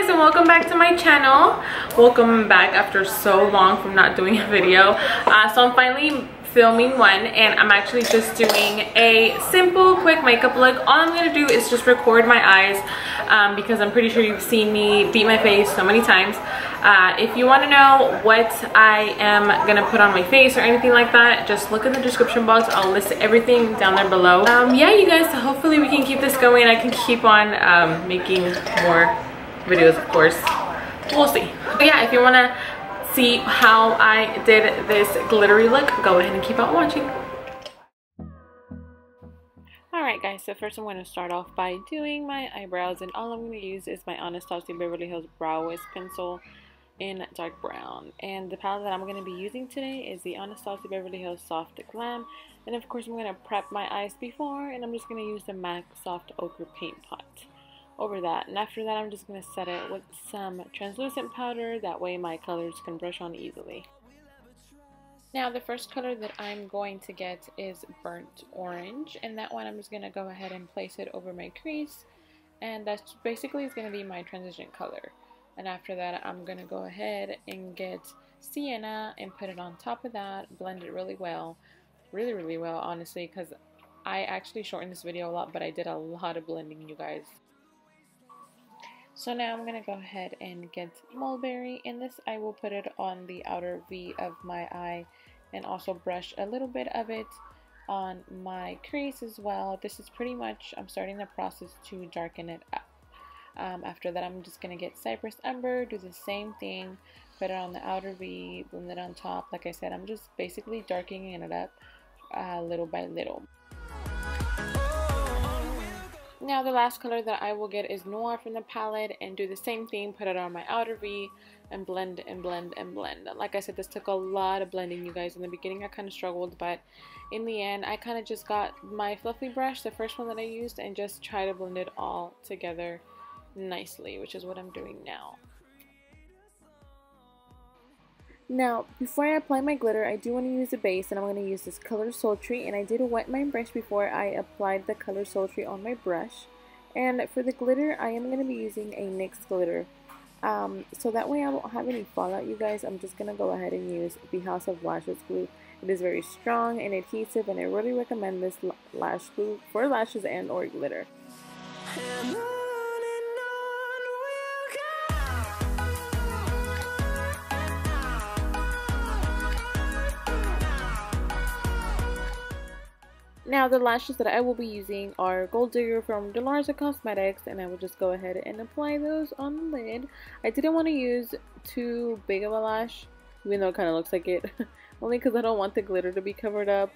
guys, and welcome back to my channel. Welcome back after so long from not doing a video. So I'm finally filming one, and I'm actually just doing a simple quick makeup look. All I'm gonna do is just record my eyes because I'm pretty sure you've seen me beat my face so many times. If you want to know what I am gonna put on my face or anything like that, just look in the description box. I'll list everything down there below. Yeah, you guys, so hopefully we can keep this going. I can keep on making more videos, of course. We'll see. But yeah, if you want to see how I did this glittery look, go ahead and keep on watching. Alright guys, so first I'm going to start off by doing my eyebrows, and all I'm going to use is my Anastasia Beverly Hills Brow Wiz pencil in dark brown. And the palette that I'm going to be using today is the Anastasia Beverly Hills Soft Glam. And of course I'm going to prep my eyes before, and I'm just going to use the MAC Soft Ochre Paint Pot over that. And after that I'm just going to set it with some translucent powder, that way my colors can brush on easily. Now the first color that I'm going to get is Burnt Orange, and that one I'm just going to go ahead and place it over my crease, and that's basically is going to be my transition color. And after that I'm going to go ahead and get Sienna and put it on top of that, blend it really well, really well honestly, because I actually shortened this video a lot, but I did a lot of blending, you guys. So now I'm going to go ahead and get Mulberry, and this I will put it on the outer V of my eye and also brush a little bit of it on my crease as well. This is pretty much, I'm starting the process to darken it up. After that I'm just going to get Cypress Umber, do the same thing, put it on the outer V, blend it on top. Like I said, I'm just basically darkening it up little by little. Now the last color that I will get is Noir from the palette, and do the same thing, put it on my outer V and blend and blend and blend. Like I said, this took a lot of blending, you guys. In the beginning I kind of struggled, but in the end I kind of just got my fluffy brush, the first one that I used, and just try to blend it all together nicely, which is what I'm doing now. Now, before I apply my glitter, I do want to use a base, and I'm going to use this Color Sultry, and I did wet my brush before I applied the Color Sultry on my brush. And for the glitter, I am going to be using a NYX glitter. So that way I won't have any fallout, you guys. I'm just going to go ahead and use the House of Lashes glue. It is very strong and adhesive, and I really recommend this lash glue for lashes and or glitter. Now the lashes that I will be using are Gold Digger from DELARZA Cosmetics, and I will just go ahead and apply those on the lid. I didn't want to use too big of a lash, even though it kind of looks like it, only because I don't want the glitter to be covered up.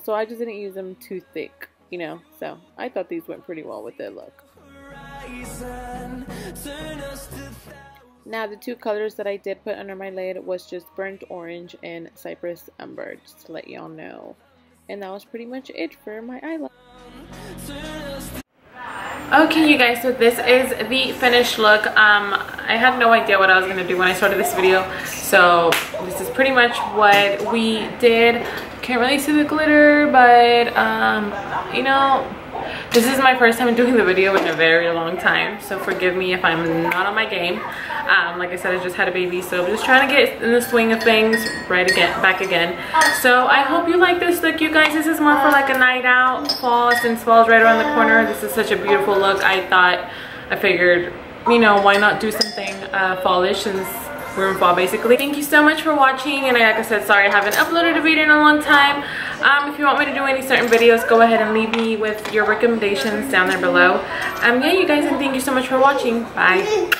So I just didn't use them too thick, you know, so I thought these went pretty well with their look. Now the two colors that I did put under my lid was just Burnt Orange and Cypress Umber, just to let y'all know. And that was pretty much it for my eyeliner. Okay, you guys, so this is the finished look. I had no idea what I was going to do when I started this video. So this is pretty much what we did. Can't really see the glitter, but you know, this is my first time doing the video in a very long time. So forgive me if I'm not on my game. Like I said, I just had a baby, so I'm just trying to get in the swing of things back again. So I hope you like this look, you guys. This is more for like a night out, fall, since fall's right around the corner. This is such a beautiful look. I figured, you know, why not do something fallish since we're in fall basically. Thank you so much for watching, and like I said, sorry I haven't uploaded a video in a long time. If you want me to do any certain videos, go ahead and leave me with your recommendations down there below. Yeah, you guys, and thank you so much for watching. Bye.